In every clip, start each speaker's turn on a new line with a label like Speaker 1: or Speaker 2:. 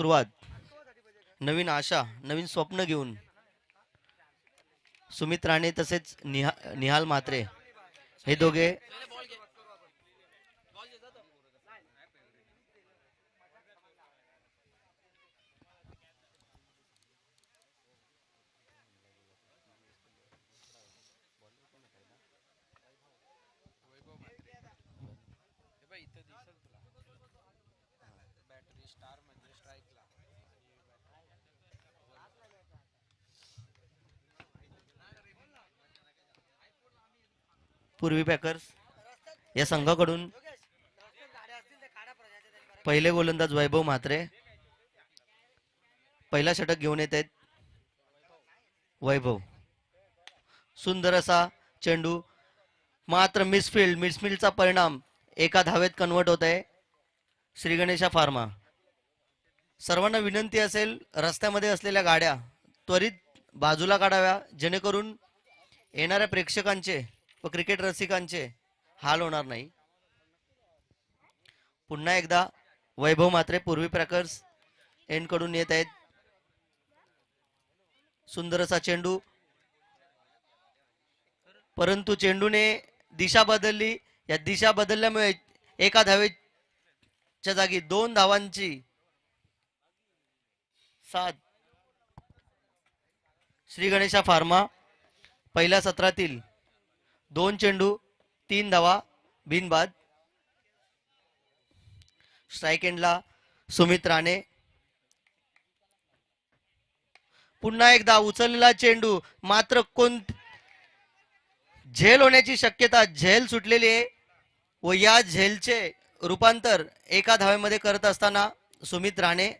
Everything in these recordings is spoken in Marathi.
Speaker 1: सुरुवात, नवीन आशा, नवीन स्वप्न घेऊन सुमित राणे तसेच निहाल म्हात्रे हे दोघे पूर्वी पॅकर्स या संघाकडून पहिले गोलंदाज वैभव म्हात्रे पहिला षटक घेऊन येत आहेत. वैभव, सुंदर असा चेंडू, मात्र मिसफिल्डचा परिणाम एका धावेत कन्वर्ट होत आहे. श्री गणेशा फार्मा. सर्वांना विनंती असेल, रस्त्यामध्ये असलेल्या गाड्या त्वरित बाजूला काढाव्या, जेणेकरून येणाऱ्या प्रेक्षकांचे व क्रिकेट रसिकांचे हाल होणार नाही. पुन्हा एकदा वैभव मात्रे पूर्वी क्रॅकर्स एंड कडून येत आहेत. सुंदर असा चेंडू, परंतु चेंडूने दिशा बदलली. या दिशा बदलल्यामुळे एका धावेच्या जागी 2 धावांची साथ श्री गणेशा फार्मा. पहिल्या सत्रातील 2 चेंडू 3 धावा बिनबाद. स्ट्राइक एंडला सुमित राणे. पुन्हा एकदा उचललेला चेंडू, मात्र झेल होण्याची शक्यता, झेल सुटलेली आहे व या झेलचे रूपांतर एका धावेमध्ये करत असताना सुमित राणे.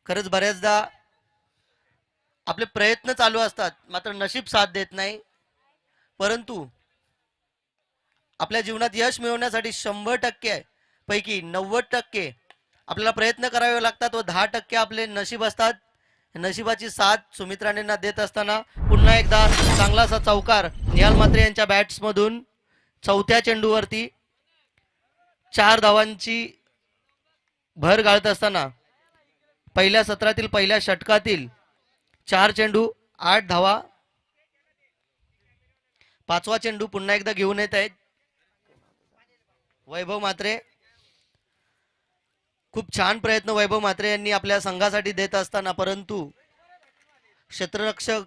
Speaker 1: खरंच बऱ्याचदा आपले प्रयत्न चालू असतात, मात्र नशीब साथ देत नाही. परंतु आपल्या जीवनात यश मिळवण्यासाठी 100% पैकी 90% आपल्याला प्रयत्न करावे लागतात व 10% आपले नशीब असतात. नशिबाची साथ सुमित राणेंना देत असताना पुन्हा एकदा चांगलासा चौकार निहाल म्हात्रे यांच्या बॅट्समधून. चौथ्या चेंडूवरती 4 धावांची भर घालत असताना पहिल्या सत्रातील पहिल्या षटकातील 4 चेंडू 8 धावा. पाचवा चेंडू पुन्हा एकदा घेऊन येत आहेत वैभव म्हात्रे. खूप छान प्रयत्न वैभव म्हात्रे यांनी आपल्या संघासाठी देत असताना, परंतु क्षेत्ररक्षक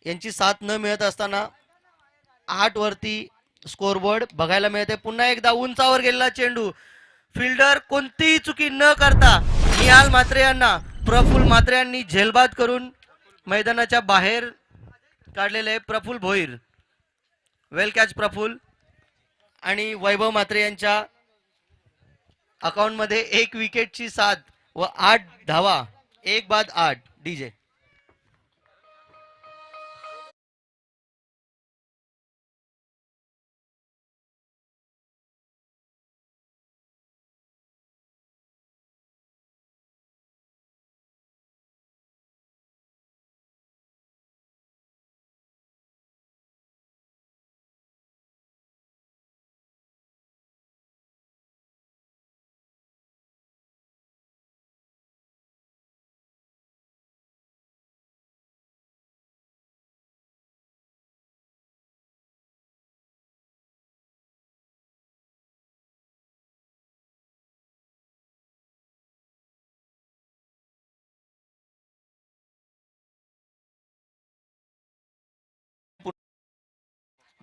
Speaker 1: यांची साथ न मिळत असताना 8 वरती स्कोरबोर्ड बघायला मिळते. पुन्हा एकदा उंचावर गेलेला चेंडू, फिल्डर कोणतीही चुकी न करता निहाल म्हात्रे यांना प्रफुल्ल म्हात्रे यांनी झेलबाद करून मैदानाच्या बाहेर काढलेले. प्रफुल्ल भोईर, वेल कॅच प्रफुल्ल. आणि वैभव म्हात्रे यांच्या अकाउंट मध्ये 1 विकेटची साथ व 8 धावा, 1 बाद 8. डीजे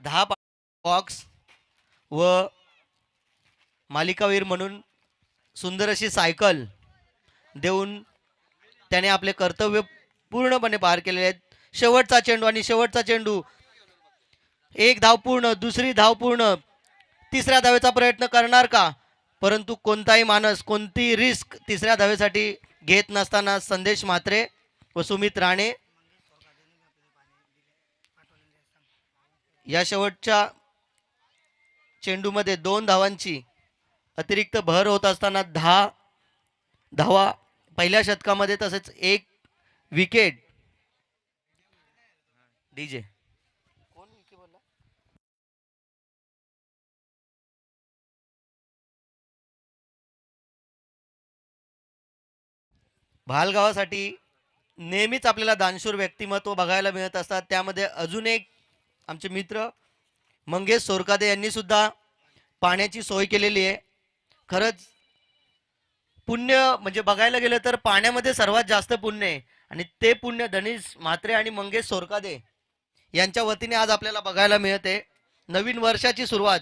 Speaker 1: दहा बॉक्स व मालिकावीर म्हणून सुंदर अशी सायकल देऊन त्याने आपले कर्तव्य पूर्णपणे पार केलेले आहेत. शेवटचा चेंडू आणि शेवटचा चेंडू, 1 धाव पूर्ण, दुसरी धाव पूर्ण, तिसऱ्या धावेचा प्रयत्न करणार का? परंतु कोणताही माणूस कोणती रिस्क तिसऱ्या धावेसाठी घेत नसताना संदेश म्हात्रे व सुमित राणे या शेवटच्या चेंडूमध्ये 2 धावांची अतिरिक्त भर होत असताना 10 धावा पहिल्या षटकामध्ये, तसेच 1 विकेट. डीजे भालगावासाठी नेहमीच आपल्याला दानशूर व्यक्तिमत्व बघायला मिळत असतात. त्यामध्ये अजून एक आमचे मित्र मंगेश सोरकादे यांनी सुद्धा पाण्याची सोय केलेली आहे. खरंच पुण्य म्हणजे बघायला गेलं तर पाण्यामध्ये सर्वात जास्त पुण्य आहे आणि ते पुण्य धनीश म्हात्रे आणि मंगेश सोरकादे यांच्या वतीने आज आपल्याला बघायला मिळते. नवीन वर्षाची सुरुवात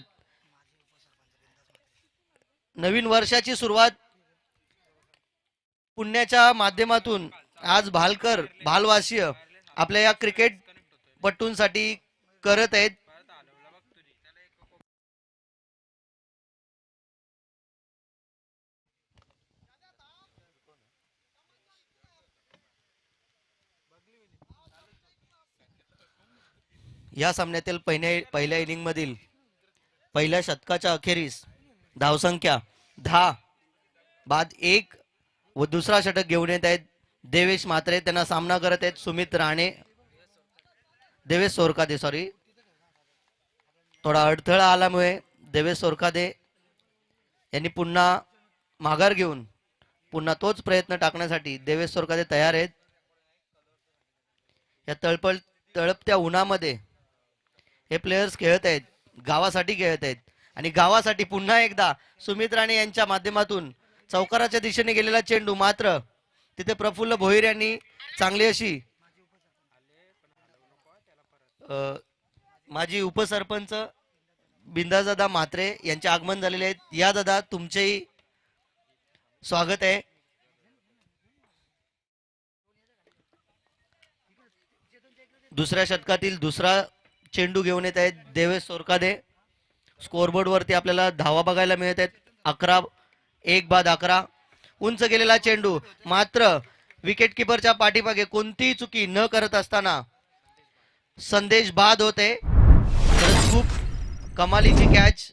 Speaker 1: नवीन वर्षाची सुरुवात पुण्याच्या माध्यमातून आज भालवासीय आपल्या या क्रिकेट पट्टूंसाठी करत आहेत. या सामन्यातील पहिल्या इनिंग मधील पहिल्या शतकाच्या अखेरीस धावसंख्या 10 बाद 1 व दुसरा षटक घेऊन येत आहेत देवेश म्हात्रे. त्यांना सामना करत आहेत सुमित राणे. देवेश सोरकादे सॉरी, थोडा अडथळा आल्यामुळे देवेश सोरकादे यांनी पुन्हा माघार घेऊन पुन्हा तोच प्रयत्न टाकण्यासाठी देवेश सोरकादे तयार आहेत. या तळपत्या उन्हामध्ये हे प्लेयर्स खेळत आहेत, गावासाठी खेळत आहेत आणि गावासाठी पुन्हा एकदा सुमित राणे यांच्या माध्यमातून चौकाराच्या दिशेने गेलेला चेंडू, मात्र तिथे प्रफुल्ल भोईर यांनी चांगली अशी माजी उपसरपंच बिंदादादा म्हात्रे यांचे आगमन झालेले आहेत. या दादा तुमचेही स्वागत आहे. दुसऱ्या षटकातील दुसरा चेंडू घेऊन येत आहेत देवेश सोरकादे. स्कोरबोर्ड वरती आपल्याला धावा बघायला मिळत आहेत 11 1 बाद 11. उंच गेलेला चेंडू, मात्र विकेट किपरच्या पाठीमागे कोणतीही चुकी न करत असताना संदेश बाद होते. खूप कमालीची कॅच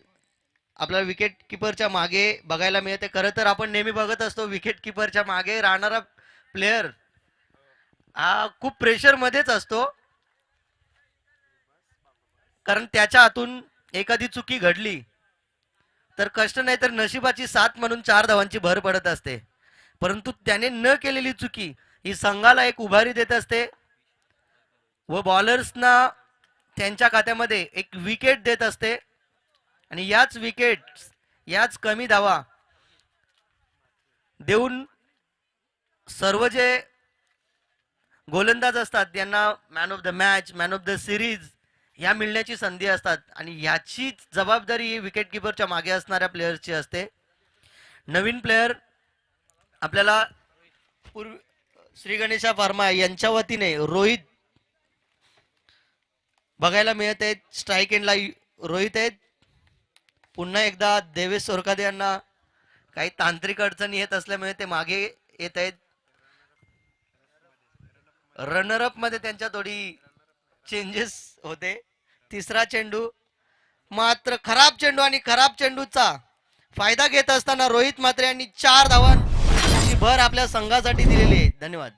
Speaker 1: आपल्याला विकेट किपरच्या मागे बघायला मिळते. खरं तर आपण नेहमी बघत असतो विकेट किपरच्या मागे राहणारा प्लेयर हा खूप प्रेशर मध्येच असतो, कारण त्याच्या हातून एखादी चुकी घडली तर कष्ट नाही तर नशिबाची साथ म्हणून 4 धावांची भर पडत असते. परंतु त्याने न केलेली चुकी ही संघाला एक उभारी देत असते व बॉलर्सना त्यांच्या खात्यामध्ये एक विकेट देत असते. आणि याच विकेट, याच कमी धावा देऊन सर्व जे गोलंदाज असतात त्यांना man of the match, man of the series या मिळण्याची संधी असतात आणि याचीच जबाबदारी विकेट किपरच्या मागे असणाऱ्या प्लेयर्सची असते. नवीन प्लेयर आपल्याला श्री गणेशा फार्मा यांच्या वतीने रोहित बघायला मिळत आहेत. स्ट्राईक एंडला रोहित आहेत. पुन्हा एकदा देवेश सोरकादे यांना काही तांत्रिक अडचणी येत असल्यामुळे ते मागे येत आहेत. रनरअप मध्ये त्यांच्या थोडी चेंजेस होते. तिसरा चेंडू, मात्र खराब चेंडू आणि खराब चेंडूचा फायदा घेत असताना रोहित म्हात्रे यांनी 4 धावांची भर आपल्या संघासाठी दिलेली आहे. धन्यवाद.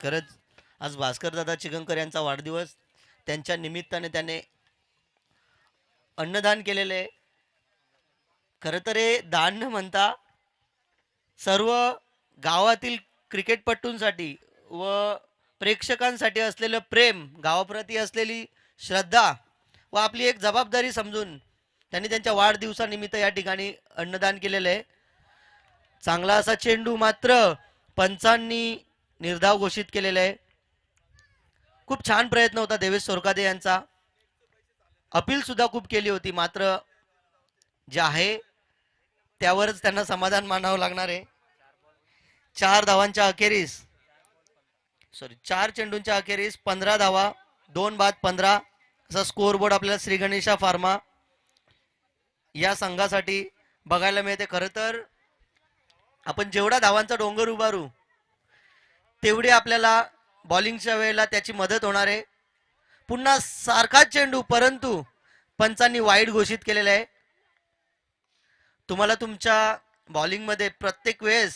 Speaker 1: खरंच आज भास्कर दादा चिखनकर यांचा वाढदिवस, त्यांच्या निमित्ताने त्याने अन्नदान केलेले आहे. खरं तर हे दान न म्हणता सर्व गावातील क्रिकेटपट्टूंसाठी व प्रेक्षकांसाठी असलेलं प्रेम, गावाप्रती असलेली श्रद्धा व आपली एक जबाबदारी समजून त्यांनी त्यांच्या वाढदिवसानिमित्त या ठिकाणी अन्नदान केलेलं आहे. चांगला असा चेंडू, मात्र पंचांनी निर्धाव घोषित केलेला आहे. खूप छान प्रयत्न होता देवेश सोरकादे यांचा. अपील सुद्धा खूप केली होती, मात्र जे आहे त्यावरच त्यांना समाधान मानावं लागणार आहे. 4 धावांच्या अखेरीस 4 चेंडूंच्या अखेरीस 15 धावा, 2 बाद 15 असा स्कोअरबोर्ड आपल्याला श्री गणेशा फार्मा या संघासाठी बघायला मिळते. खरं तर आपण जेवढा धावांचा डोंगर उभारू तेवढी आपल्याला बॉलिंगच्या वेळेला त्याची मदत होणार आहे. पुन्हा सारखाच चेंडू, परंतु पंचांनी वाईड घोषित केलेला आहे. तुम्हाला तुमच्या बॉलिंगमध्ये प्रत्येक वेळेस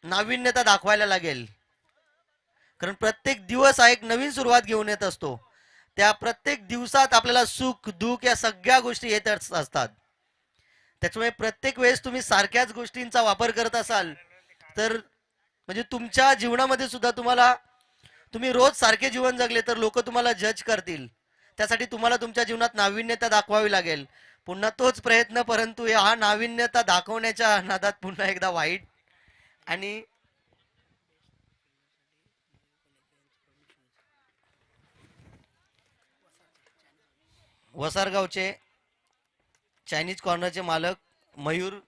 Speaker 1: नाविन्यता दाखवायला लागेल, कारण प्रत्येक दिवस हा एक नवीन सुरुवात घेऊन येत असतो. त्या प्रत्येक दिवसात आपल्याला सुख दुःख या सगळ्या गोष्टी येत असतात. त्याच्यामुळे प्रत्येक वेळेस तुम्ही सारख्याच गोष्टींचा वापर करत असाल तर म्हणजे तुमच्या जीवनामध्ये सुद्धा तुम्ही रोज सारखे जीवन जगले तर लोक तुम्हाला जज करतील. त्यासाठी तुम्हाला तुमच्या जीवनात नाविन्यता दाखवावी लागेल. पुन्हा तोच प्रयत्न, परंतु हा नाविन्यता दाखवण्याच्या नादात पुन्हा एकदा वाईट. आणि वसारगावचे चायनीज कॉर्नरचे मालक मयूर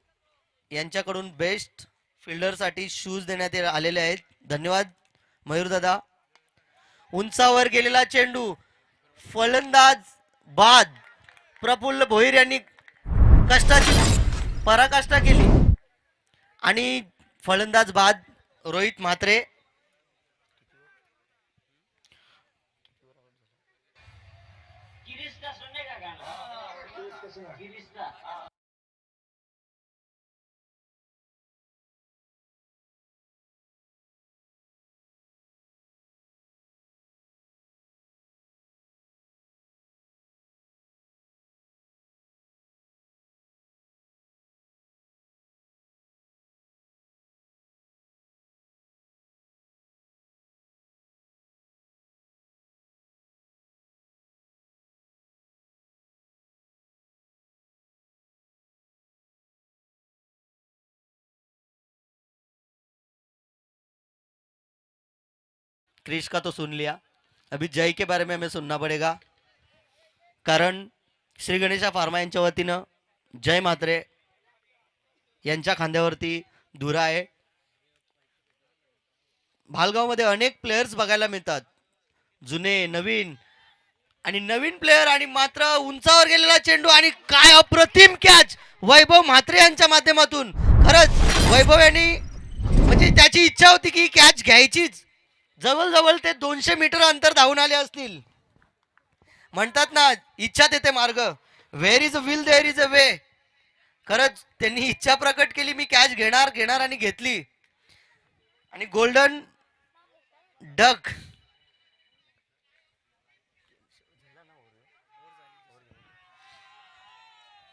Speaker 1: यांच्याकडून बेस्ट फिल्डरसाठी शूज देण्यात आलेले आहेत. धन्यवाद मयूर दादा. उंचावर गेलेला चेंडू, फलंदाज बाद. प्रफुल्ल भोईर यांनी कष्टाची पराकाष्ठा केली आणि फलंदाज बाद. रोहित म्हात्रे. क्रिश का तो सुन लिया, अभी जय के बारे में हमें सुनना पड़ेगा. कारण श्री गणेशा फार्मा यांच्या वतीनं जय म्हात्रे यांच्या खांद्यावरती धुरा आहे. भालगावमध्ये अनेक प्लेयर्स बघायला मिळतात, जुने नवीन. आणि नवीन प्लेयर आणि मात्र उंचावर गेलेला चेंडू आणि काय अप्रतिम कॅच वैभव म्हात्रे यांच्या माध्यमातून. खरंच वैभव यांनी म्हणजे त्याची इच्छा होती की कॅच घ्यायचीच. जवळजवळ ते 200 मीटर अंतर धावून आले असतील. म्हणतात ना, इच्छा देते मार्ग. Where is a will there is a way. खरंच त्यांनी इच्छा प्रकट केली, मी कॅच घेणार घेणार आणि घेतली. आणि गोल्डन डक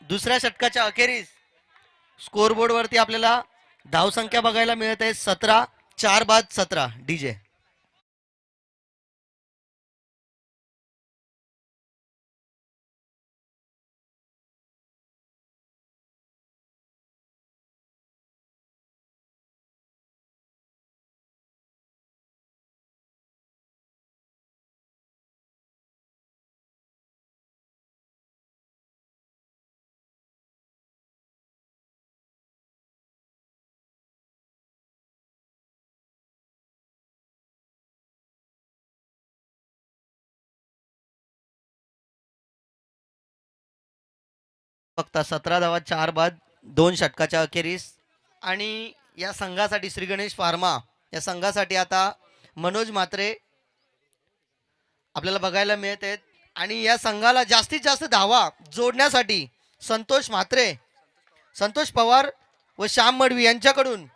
Speaker 1: दुसऱ्या षटकाच्या अखेरीस स्कोरबोर्ड वरती आपल्याला धावसंख्या बघायला मिळत आहे 17. 4 बाद 17. डीजे. फक्त 17 धावा 4 बाद 2 षटकाच्या अखेरीस. आणि या संघासाठी श्री गणेश फार्मा या संघासाठी आता मनोज म्हात्रे आपल्याला बघायला मिळत आहेत. आणि या संघाला जास्तीत जास्त धावा जोडण्यासाठी संतोष म्हात्रे, संतोष पवार व श्याम मडवी यांच्याकडून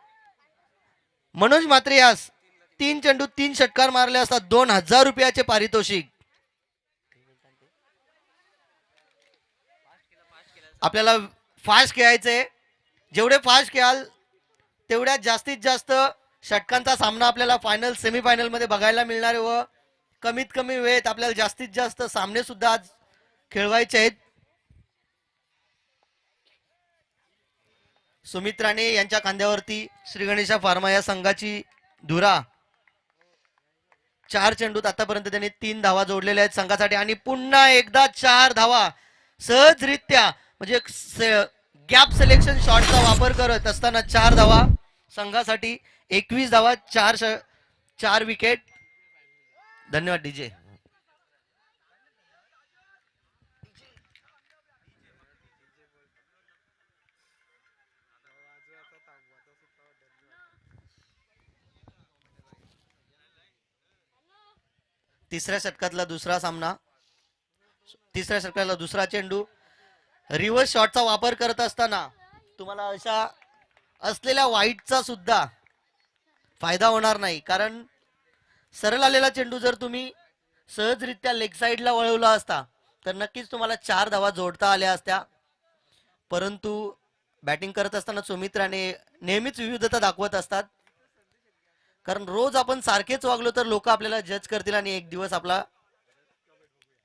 Speaker 1: मनोज म्हात्रे यास 3 चेंडू 3 षटकार मारले असतात 2000 रुपयाचे पारितोषिक. आपल्याला फास्ट खेळायचंय. जेवढे फास्ट खेळाल तेवढ्या जास्तीत जास्त षटकांचा सामना आपल्याला फायनल सेमीफायनल मध्ये बघायला मिळणार आहे व कमीत कमी वेळेत आपल्याला जास्तीत जास्त सामने सुद्धा आज खेळवायचे आहेत. सुमित राणे यांच्या खांद्यावरती श्री गणेशा फार्मा या संघाची धुरा. 4 चेंडूत आतापर्यंत त्यांनी 3 धावा जोडलेल्या आहेत संघासाठी. आणि पुन्हा एकदा 4 धावा सहजरित्या, म्हणजे गॅप सिलेक्शन शॉटचा वापर करत असताना 4 धावा संघासाठी. 21 धावा 4 विकेट. धन्यवाद डीजे. तिसऱ्या षटकातला दुसरा सामना. तिसऱ्या षटकातला दुसरा चेंडू रिव्हर्स शॉटचा वापर करत असताना तुम्हाला अशा असलेल्या वाईटचा सुद्धा फायदा होणार नाही, कारण सरळ आलेला चेंडू जर तुम्ही सहजरित्या लेग साईडला वळवला असता तर नक्कीच तुम्हाला 4 धावा जोडता आल्या असत्या. परंतु बॅटिंग करत असताना सुमित राणे नेहमीच विविधता दाखवत असतात, कारण रोज आपण सारखेच वागलो तर लोक आपल्याला जज करतील आणि एक दिवस आपला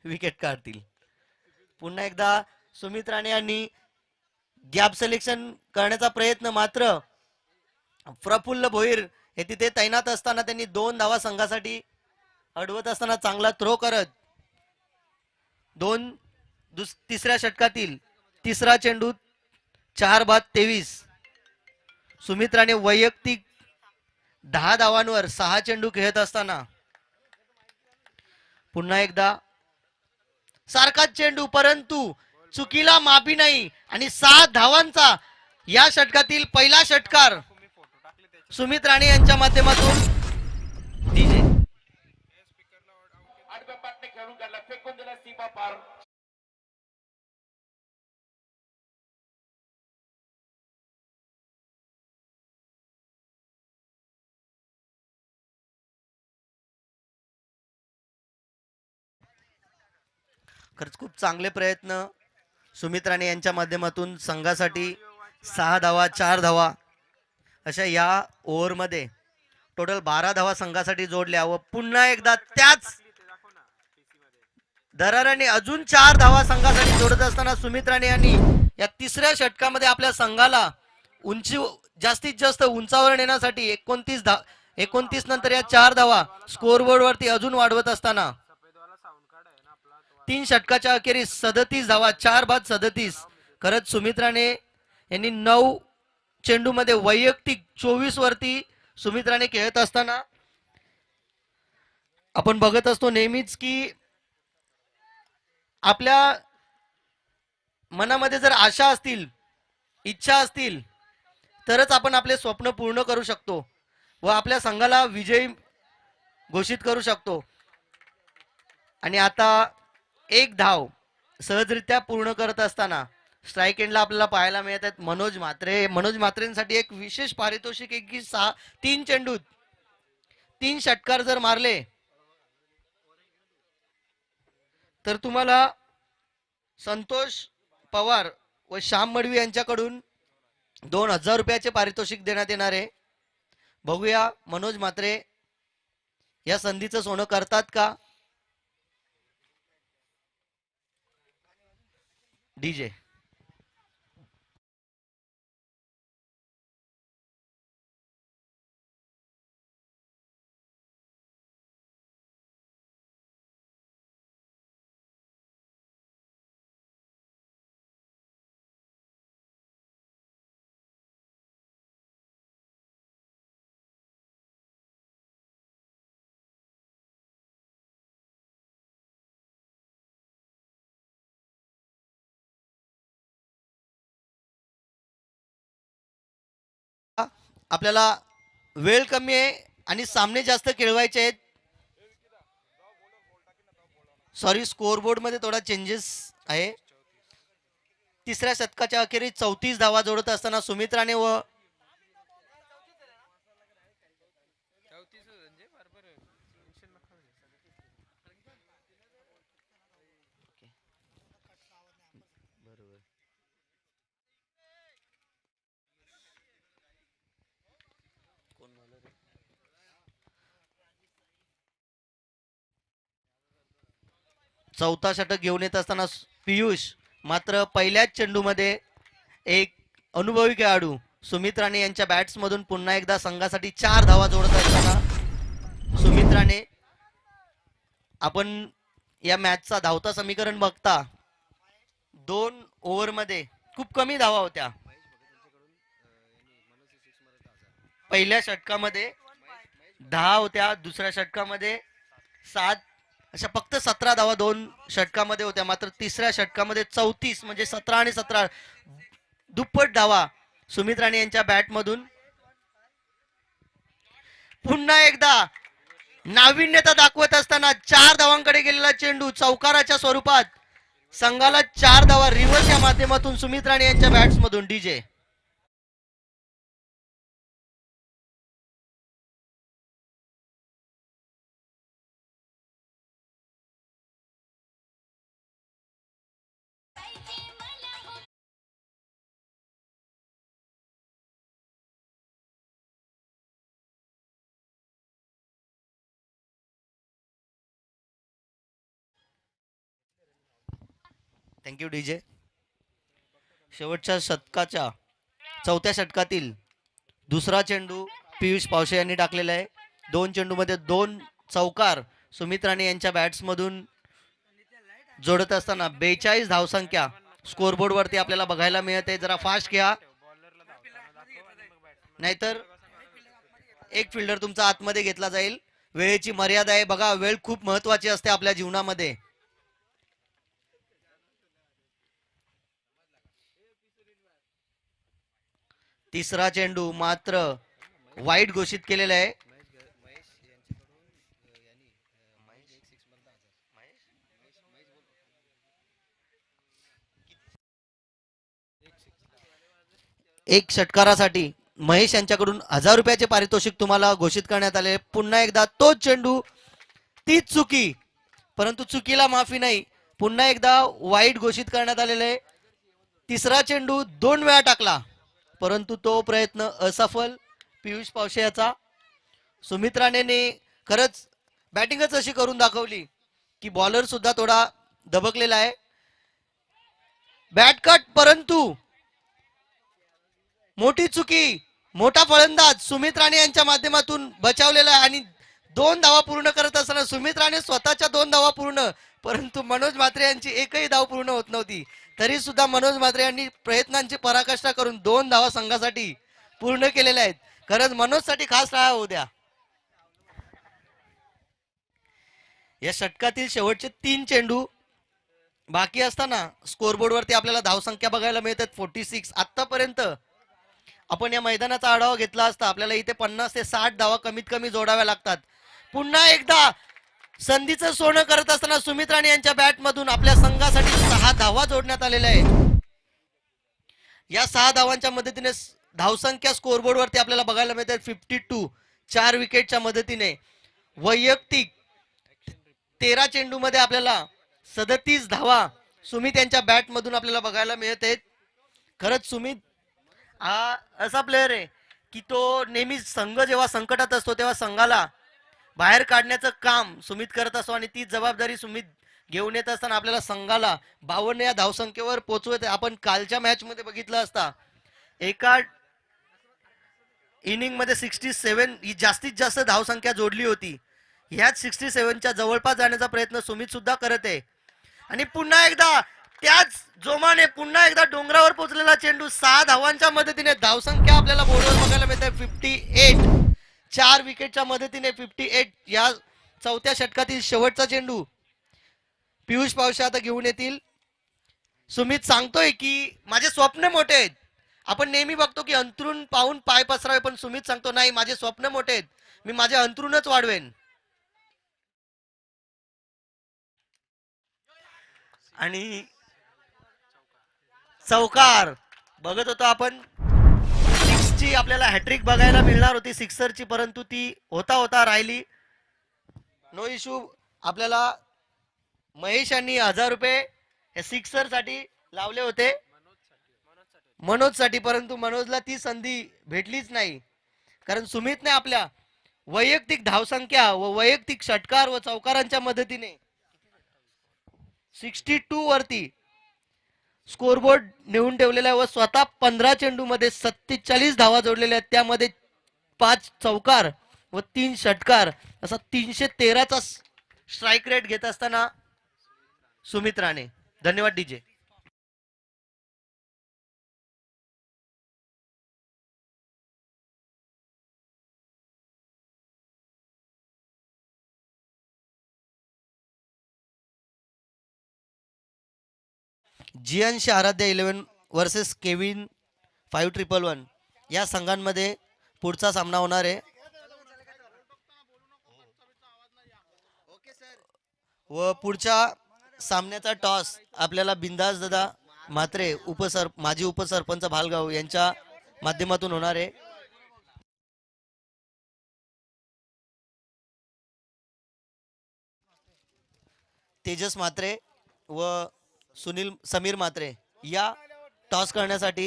Speaker 1: विकेट काढतील. पुन्हा एकदा सुमित राणे यांनी गॅप सिलेक्शन करण्याचा प्रयत्न, मात्र प्रफुल्ल भोईर हे तिथे तैनात असताना त्यांनी 2 धावा संघासाठी अडवत असताना चांगला थ्रो करत तिसऱ्या षटकातील तिसरा चेंडू 4 बाद 23. सुमित राणे वैयक्तिक 10 धावांवर 6 चेंडू खेळत असताना पुन्हा एकदा सारखाच चेंडू, परंतु चुकीला माफी नाही आणि 7 धावांचा या षटकातील पहिला षटकार सुमित राणे यांच्या माध्यमातून डीजे खरंच खूप चांगले प्रयत्न सुमित राणे यांच्या माध्यमातून संघासाठी 6 धावा 4 धावा अशा या ओव्हरमध्ये टोटल 12 धावा संघासाठी जोडल्या व पुन्हा एकदा त्याच दराराने अजून 4 धावा संघासाठी जोडत असताना सुमित राणे यांनी या तिसऱ्या षटकामध्ये आपल्या संघाला जास्तीत जास्त उंचावर नेण्यासाठी 29 नंतर या 4 धावा स्कोरबोर्ड वरती अजून वाढवत असताना 3 षटकाच्या अखेरीस 37 धावा 4 बाद 37. खरंच सुमित राणे यांनी 9 चेंडूमध्ये वैयक्तिक 24 वरती सुमित राणे खेळत असताना आपण बघत असतो नेहमीच की आपल्या मनामध्ये जर आशा असतील, इच्छा असतील तरच आपण आपले स्वप्न पूर्ण करू शकतो व आपल्या संघाला विजयी घोषित करू शकतो. आणि आता एक धाव सहजरित्या पूर्ण करत असताना स्ट्राईक एंडला आपल्याला पाहायला मिळत आहेत मनोज म्हात्रेंसाठी एक विशेष पारितोषिक आहे की 3 चेंडूत 3 षटकार जर मारले तर तुम्हाला संतोष पवार व श्याम मडवी यांच्याकडून 2000 रुपयाचे पारितोषिक देण्यात येणार आहे. बघूया मनोज म्हात्रे या संधीचं सोनं करतात का. डीजे आपल्याला वेळ कमी आहे आणि सामने जास्त खेळवायचे आहेत. सॉरी, स्कोरबोर्ड मध्ये थोडा चेंजेस आहे. तिसऱ्या षटकाच्या अखेरीस 34 धावा जोडत असताना सुमित राणे व चौथा षटक घेऊन येत असताना पियुष मात्र पहिल्याच चेंडूमध्ये एक अनुभवी खेळाडू सुमित राणे यांच्या बॅट्स मधून पुन्हा एकदा संघासाठी 4 धावा जोडत असताना सुमित राणे, आपण या मॅचचा धावता समीकरण बघता 2 ओव्हरमध्ये खूप कमी धावा होत्या. पहिल्या षटकामध्ये 10 होत्या, दुसऱ्या षटकामध्ये 7, अशा फक्त 17 धावा 2 षटकामध्ये होत्या. मात्र तिसऱ्या षटकामध्ये 34 म्हणजे 17 आणि 17 दुप्पट धावा सुमित राणे यांच्या बॅट मधून. पुन्हा एकदा नाविन्यता दाखवत असताना 4 धावांकडे गेलेला चेंडू चौकाराच्या स्वरूपात संघाला 4 धावा रिव्हर्स या माध्यमातून सुमित राणे यांच्या बॅट्स मधून. DJ thank you DJ. शेवटच्या षटकाच्या चौथ्या षटकातील दुसरा चेंडू पियुष पावशे यांनी टाकलेला आहे. 2 चेंडूमध्ये 2 चौकार सुमित राणे यांच्या बॅट्समधून जोडत असताना 42 धावसंख्या स्कोरबोर्डवरती आपल्याला बघायला मिळते. जरा फास्ट घ्या, नाहीतर एक फिल्डर तुमचा आतमध्ये घेतला जाईल. वेळेची मर्यादा आहे बघा, वेळ खूप महत्वाची असते आपल्या जीवनामध्ये. तिसरा चेंडू मात्र वाईट घोषित केलेला आहे. एक षटकारासाठी महेश यांच्याकडून 1000 रुपयाचे पारितोषिक तुम्हाला घोषित करण्यात आले. पुन्हा एकदा तोच चेंडू, तीच चुकी, परंतु चुकीला माफी नाही. पुन्हा एकदा वाईट घोषित करण्यात आलेले आहे. तिसरा चेंडू 2 वेळा टाकला, परंतु तो प्रयत्न असफल पियुष पावशे याचा. सुमित राणेने खरंच बॅटिंगच अशी करून दाखवली की बॉलर सुद्धा थोडा दबकलेला आहे. बॅट कट, परंतु मोठी चुकी, मोठा फलंदाज सुमित राणे यांच्या माध्यमातून बचावलेला आहे. आणि 2 धावा पूर्ण करत असताना सुमित राणे स्वतःच्या 2 धावा पूर्ण, परंतु मनोज म्हात्रे यांची एकही धाव पूर्ण होत नव्हती. तरी सुद्धा मनोज म्हात्रे यांनी प्रयत्नांची पराकाष्ठा करून 2 धावा संघासाठी पूर्ण केलेल्या आहेत. खरंच मनोजसाठी खास राहा होऊ द्या. या षटकातील शेवटचे 3 चेंडू बाकी असताना स्कोरबोर्डवरती आपल्याला धावसंख्या बघायला मिळतात 46. आतापर्यंत आपण या मैदानाचा आढावा घेतला असता आपल्याला इथे 50 ते 60 धावा कमीत कमी जोडाव्या लागतात. पुन्हा एकदा संधीचं सोनं करत असताना सुमित राणे यांच्या बॅटमधून आपल्या संघासाठी 6 धावा जोडण्यात आलेल्या आहेत. या 6 धावांच्या मदतीने धावसंख्या स्कोरबोर्डवरती आपल्याला बघायला मिळते 52. 4 विकेटच्या मदतीने वैयक्तिक 13 चेंडूमध्ये आपल्याला 37 धावा सुमित यांच्या बॅटमधून आपल्याला बघायला मिळत आहेत. खरंच सुमित हा असा प्लेअर आहे की तो नेहमी संघ जेव्हा संकटात असतो तेव्हा संघाला बाहेर काढण्याचं काम सुमित करत असतो. आणि ती जबाबदारी सुमित घेऊन येत असताना आपल्याला संघाला 52 या धावसंख्येवर पोहोचवत. आपण कालच्या मॅच मध्ये बघितलं असता एका इनिंग मध्ये 67 ही जास्तीत जास्त धावसंख्या जोडली होती. ह्याच 67च्या जवळपास जाण्याचा प्रयत्न सुमित सुद्धा करत आहे. आणि पुन्हा एकदा त्याच जोमाने पुन्हा एकदा डोंगरावर पोहोचलेला चेंडू 6 धावांच्या मदतीने धावसंख्या आपल्याला बोर्डवर बघायला मिळते 58. 4 विकेटच्या मदतीने 58. या चौथ्या षटकातील शेवटचा चेंडू पियुष पावशे आता घेऊन येतील. सुमित सांगतोय की माझे स्वप्न मोठे आहेत. आपण नेहमी बघतो की अंतरून पाहून पाय पसरावे, पण सुमित सांगतो नाही, माझे स्वप्न मोठे आहेत, मी माझे अंतरूनच वाढवेन. आणि चौकार बघत होतो आपण. सिक्सची आपल्याला हॅट्रिक बघायला मिळणार होती सिक्सरची, परंतु ती होता होता राहिली. No issue. आपल्याला महेश यांनी 1000 रुपये हे सिक्सर साठी लावले होते मनोजसाठी, परंतु मनोजला ती संधी भेटलीच नाही. कारण सुमितने आपल्या वैयक्तिक धावसंख्या व वैयक्तिक षटकार व चौकारांच्या मदतीने 62 वरती स्कोरबोर्ड नेऊन ठेवलेला आहे व स्वतः 15 चेंडू मध्ये 47 धावा जोडलेल्या आहेत. त्यामध्ये 5 चौकार व 3 षटकार, असा 313चा स्ट्राईक रेट घेत असताना सुमित राणे. धन्यवाद DJ. Jiyanshi Aaradhya 11 versus Kevin 5111 या संघांमध्ये पुढचा सामना होणार आहे. व पुढच्या सामन्याचा टॉस आपल्याला बिंदास दादा म्हात्रे माजी उपसरपंच भालगाव यांच्या माध्यमातून होणार आहे. तेजस म्हात्रे व समीर म्हात्रे या टॉस करण्यासाठी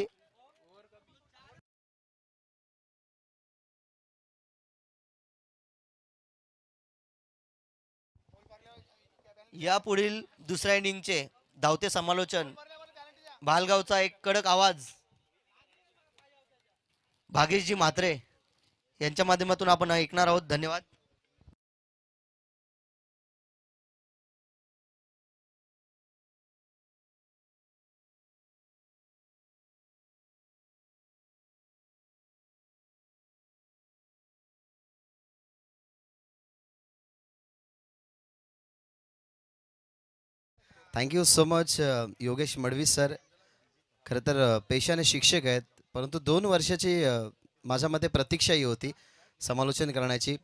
Speaker 1: या पुढील दुसऱ्या इनिंगचे धावते समालोचन, भालगावचा एक कडक आवाज, भागेशजी म्हात्रे यांच्या माध्यमातून आपण ऐकणार आहोत. धन्यवाद.
Speaker 2: Thank you so much Yogesh Madavi sir. खरं तर पेशाने शिक्षक आहेत, परंतु 2 वर्षाची माझ्या मते प्रतीक्षाही होती समालोचन करण्याची.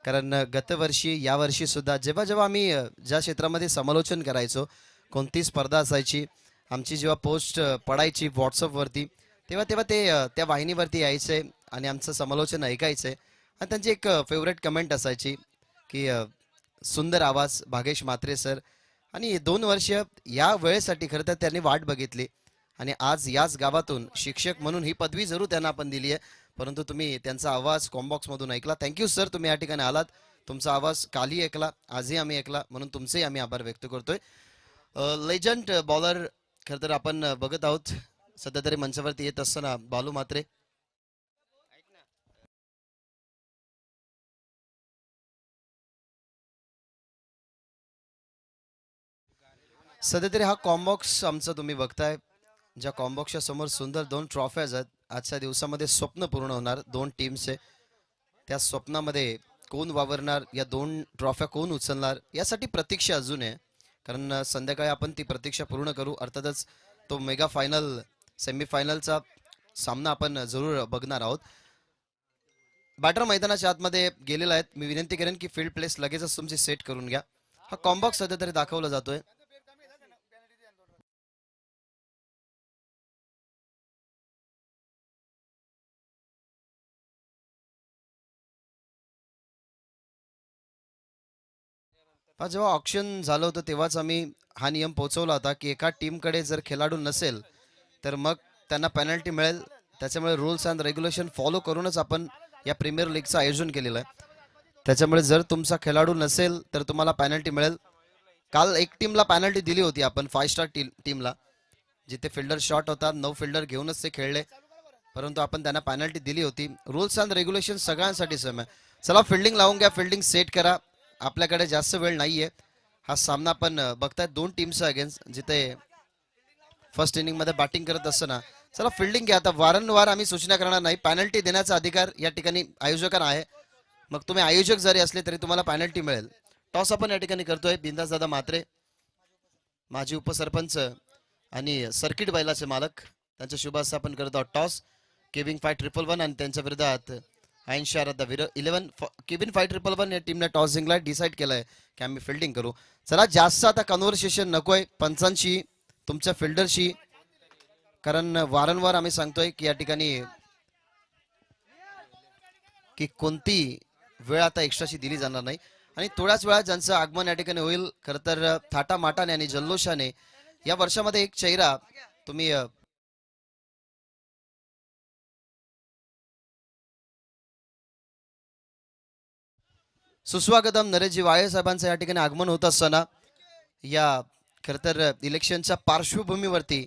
Speaker 2: कारण गतवर्षी यावर्षीसुद्धा जेव्हा जेव्हा आम्ही ज्या क्षेत्रामध्ये समालोचन करायचो, कोणती स्पर्धा असायची, आमची जेव्हा पोस्ट पडायची व्हॉट्सअपवरती, तेव्हा तेव्हा ते त्या वाहिनीवरती यायचे आणि आमचं समालोचन ऐकायचे. आणि त्यांची एक फेवरेट कमेंट असायची की सुंदर आवाज भागेश म्हात्रे सर. आणि 2 वर्ष या वेळेसाठी खरं तर त्यांनी वाट बघितली आणि आज याच गावातून शिक्षक म्हणून ही पदवी जरूर त्यांना आपण दिली आहे, परंतु तुम्ही त्यांचा आवाज कॉम्बॉक्समधून ऐकला. थँक्यू सर, तुम्ही या ठिकाणी आलात. तुमचा आवाज कालही ऐकला, आजही आम्ही ऐकला, म्हणून तुमचेही आम्ही आभार व्यक्त करतोय. लेजंड बॉलर खरं तर आपण बघत आहोत सध्या तरी मंचावरती येत असताना बालू म्हात्रे. सध्या तरी हा कॉम्बॉक्स आमचा तुम्ही बघताय, ज्या कॉम्बॉक्सच्या समोर सुंदर 2 ट्रॉफ्याज आहेत. आजच्या दिवसामध्ये स्वप्न पूर्ण होणार 2 टीमचे. त्या स्वप्नामध्ये कोण वावरणार, या 2 ट्रॉफ्या कोण उचलणार, यासाठी प्रतीक्षा अजून आहे. कारण संध्याकाळी आपण ती प्रतीक्षा पूर्ण करू. अर्थातच तो मेगा फायनल सेमीफायनलचा सामना आपण जरूर बघणार आहोत. बॅटर मैदानाच्या आतमध्ये गेलेला आहेत. मी विनंती करेन की फील्ड प्लेस लगेचच तुमची सेट करून घ्या. हा कॉम्बॉक्स सध्या तरी दाखवला जातोय. जेव्हा ऑक्शन झालं होतं तेव्हाच आम्ही हा नियम पोहोचवला होता की एका टीमकडे जर खेळाडू नसेल तर मग त्यांना पेनल्टी मिळेल. त्याच्यामुळे रूल्स अँड रेग्युलेशन फॉलो करूनच आपण या प्रीमियर लीगचं आयोजन केलेलं आहे. त्याच्यामुळे जर तुमचा खेळाडू नसेल तर तुम्हाला पेनल्टी मिळेल. काल एक टीमला पेनल्टी दिली होती आपण 5 स्टार टीमला, जिथे फिल्डर शॉट होता, 9 फिल्डर घेऊनच ते खेळले, परंतु आपण त्यांना पेनल्टी दिली होती. रूल्स अँड रेग्युलेशन सगळ्यांसाठी सेम आहे. चला फिल्डिंग लावून घ्या, फिल्डिंग सेट करा. आपल्याकडे जास्त वेळ नाहीये. हा सामना आपण बघताय 2 टीमचा अगेन्स्ट, जिथे फर्स्ट इनिंग मध्ये बॅटिंग करत असताना. चला फिल्डिंग घ्या. आता वारंवार आम्ही सूचना करणार नाही, पेनल्टी देण्याचा अधिकार या ठिकाणी आयोजकांना आहे. मग तुम्ही आयोजक जरी असले तरी तुम्हाला पेनल्टी मिळेल. टॉस आपण या ठिकाणी करतोय. बिंदासदादा म्हात्रे, माजी उपसरपंच आणि सर्किट बैलाचे मालक, त्यांच्या शुभ हस्ते आपण करत आहोत टॉस. केविंग 5-1-1 आणि त्यांच्या विरोधात 11 केविन 5-1-1 या टीमने टॉस जिंकलाय. डिसाईड केलंय की आम्ही फिल्डिंग करू. चला जास्त आता कन्व्हर्सेशन नकोय पंचांशी, तुमच्या फिल्डरशी, कारण वारंवार आम्ही सांगतोय की या ठिकाणी की कोणती वेळ आता एक्स्ट्राची दिली जाणार नाही. आणि थोड्याच वेळात ज्यांचं आगमन या ठिकाणी होईल, खरं तर थाटामाटाने आणि जल्लोषाने या वर्षामध्ये एक चेहरा तुम्ही सुस्वागतम नरेशजी वाळे साहेबांचं या ठिकाणी आगमन होत असताना, या खरं तर इलेक्शनच्या पार्श्वभूमीवरती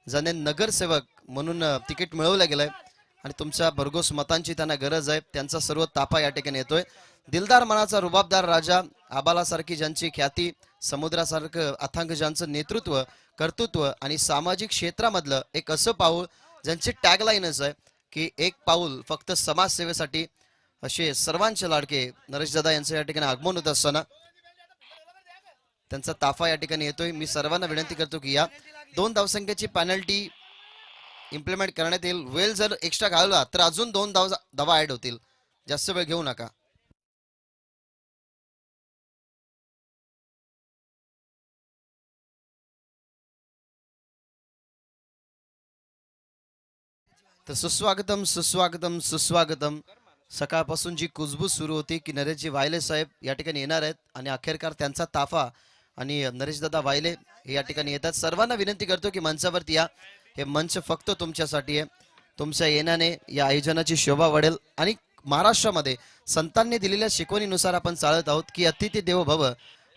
Speaker 2: ज्याने नगरसेवक म्हणून तिकीट मिळवलं गेलंय आणि तुमच्या भरघोस मतांची त्यांना गरज आहे, त्यांचा सर्व ताफा या ठिकाणी येतोय. दिलदार मनाचा रुबाबदार राजा, आबालासारखी ज्यांची ख्याती, समुद्रासारखं अथांग ज्यांचं नेतृत्व, कर्तृत्व आणि सामाजिक क्षेत्रामधलं एक असं पाऊल ज्यांची टॅगलाईनच आहे की एक पाऊल फक्त समाजसेवेसाठी, असे सर्वांचे लाडके नरेशदादा यांचं या ठिकाणी आगमन होत असताना त्यांचा ताफा या ठिकाणी येतोय. मी सर्वांना विनंती करतो की या 2 धावसंख्येची पेनल्टी इम्प्लिमेंट करण्यात येईल. वेळ जर एक्स्ट्रा घालवला तर अजून 2 धावा ऍड होतील. जास्त वेळ घेऊ नका. तर सुस्वागतम सुस्वागतम सुस्वागतम. सकाळपासून जी कुजबूज सुरू होती की नरेशजी वायले साहेब या ठिकाणी येणार आहेत आणि अखेरकार त्यांचा ताफा आणि नरेशदादा वायले हे या ठिकाणी येतात. सर्वांना विनंती करतो की मंचावरती या. हे मंच फक्त तुमच्यासाठी आहे. तुमच्या येण्याने या आयोजनाची शोभा वाढेल. आणि महाराष्ट्रामध्ये संतांनी दिलेल्या शिकवणीनुसार आपण चालत आहोत की अतिथी देवो भव,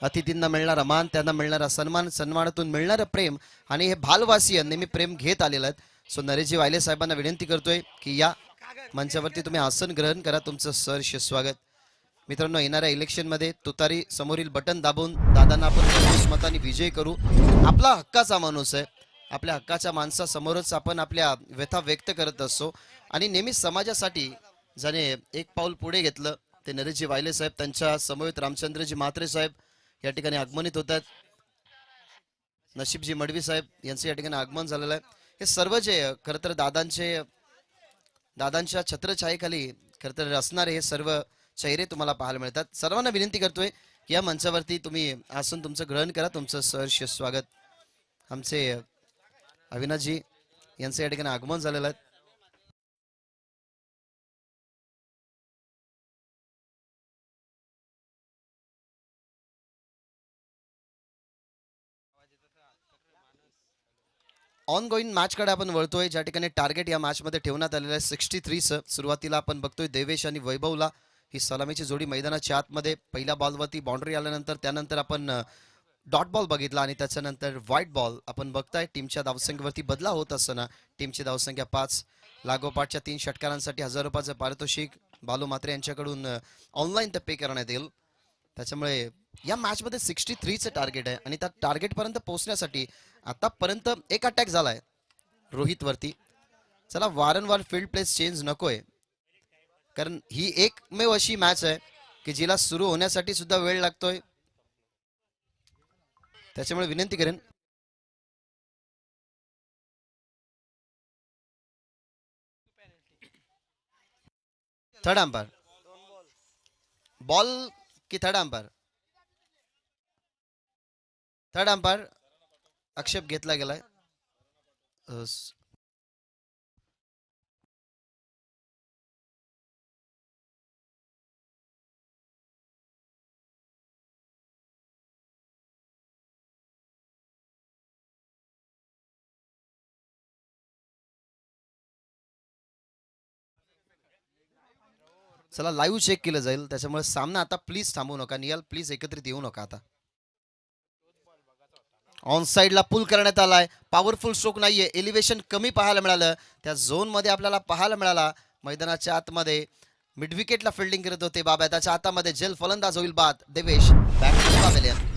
Speaker 2: अतिथींना मिळणारा मान, त्यांना मिळणारा सन्मान, सन्मानातून मिळणारं प्रेम आणि हे भालवासीय नेहमी प्रेम घेत आलेलं आहेत. सो नरेशजी वायले साहेबांना विनंती करतोय की या मंचावरती तुम्ही आसन ग्रहण करा. तुमचं सहर्ष स्वागत. मित्रांनो, येणाऱ्या इलेक्शनमध्ये तुतारी समोरील बटन दाबून दादांना आपण घरपोच मताने विजय करू. आपला हक्काचा माणूस आहे. आपल्या हक्काच्या माणसासमोरच आपण आपल्या व्यथा व्यक्त करत असतो आणि नेहमी समाजासाठी ज्याने एक पाऊल पुढे घेतलं ते नरेशजी वायले साहेब. त्यांच्या समवेत रामचंद्रजी म्हात्रे साहेब या ठिकाणी आगमनित होत आहेत. नशीबजी मडवी साहेब यांचं या ठिकाणी आगमन झालेलं आहे. हे सर्व जे खरं तर दादांच्या छत्रछायेखाली खरं तर असणारे हे सर्व चेहरे तुम्हाला पाहायला मिळतात. सर्वांना विनंती करतोय की या मंचावरती तुम्ही आसन तुमचं ग्रहण करा. तुमचं सहर्ष स्वागत. आमचे अविनाशजी यांचं या ठिकाणी आगमन झालेलं आहे. ऑन गोईंग मॅचकडे आपण वळतोय, ज्या ठिकाणी टार्गेट या मॅचमध्ये ठेवण्यात आलेलं आहे 63चं. सुरुवातीला आपण बघतोय देवेश आणि वैभवला ही सलामीची जोडी मैदानाच्या आतमध्ये पहिल्या बॉलवरती बाउंड्री आल्यानंतर त्यानंतर आपण डॉट बॉल बघितला आणि त्याच्यानंतर व्हाईट बॉल आपण बघताय. टीमच्या धावसंख्येवरती बदला होत असताना टीमची धावसंख्या 5. लागोपाठच्या 3 षटकारांसाठी 1000 रुपयाचं पारितोषिक बालू म्हात्रे यांच्याकडून ऑनलाईन पे करण्यात येईल. त्याच्यामुळे या मॅचमध्ये 63चं टार्गेट आहे आणि त्या टार्गेटपर्यंत पोहोचण्यासाठी आतापर्यंत एक अटॅक झालाय रोहित वरती. चला, वारंवार फील्ड प्लेस चेंज नकोय, कारण ही एकमेव अशी मॅच आहे की जिला सुरू होण्यासाठी सुद्धा वेळ लागतोय. त्याच्यामुळे विनंती करेन थर्ड अंपायर बॉल की थर्ड अंपायर. थर्ड अंपायर आक्षेप घेतला गेलाय. चला, लाईव्ह चेक केलं जाईल. त्याच्यामुळे सामना आता प्लीज थांबू नका. नियाल प्लीज एकत्रित येऊ नका. आता ऑन साईडला पुल करण्यात आलाय. पॉवरफुल स्ट्रोक नाहीये, एलिव्हेशन कमी पाहायला मिळालं. त्या झोन मध्ये आपल्याला पाहायला मिळाला. मैदानाच्या आतमध्ये मिड विकेटला फिल्डिंग करत होते बाबा. त्याच्या हातामध्ये जेल फलंदाज होईल बाद. Devesh back to pavilion.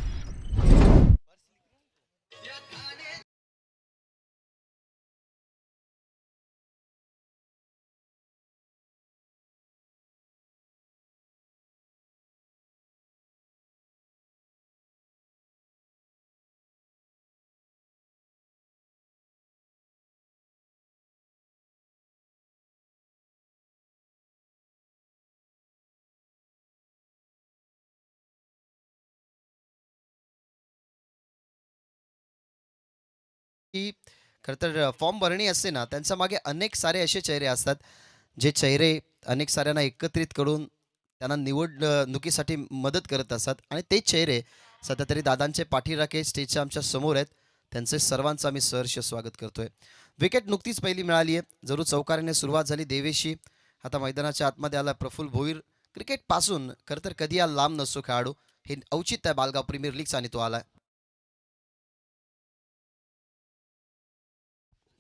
Speaker 2: की खरं तर फॉर्म भरणी असते ना, त्यांच्या मागे अनेक सारे असे चेहरे असतात जे चेहरे अनेक साऱ्यांना एकत्रित करून त्यांना निवडणुकीसाठी मदत करत असतात. आणि तेच चेहरे सध्या तरी दादांचे पाठीराखे स्टेजच्या आमच्या समोर आहेत. त्यांचे सर्वांचं आम्ही सहर्ष स्वागत करतोय. विकेट नुकतीच पहिली मिळाली आहे. जरूर चौकाराने सुरुवात झाली देवेशी. आता मैदानाच्या आतमध्ये आला प्रफुल्ल भोईर. क्रिकेट पासून खरं तर कधी या लांब नसतो खेळाडू. हे औचित्य आहे बालगाव प्रीमियर लीगचा आणि तो आलाय.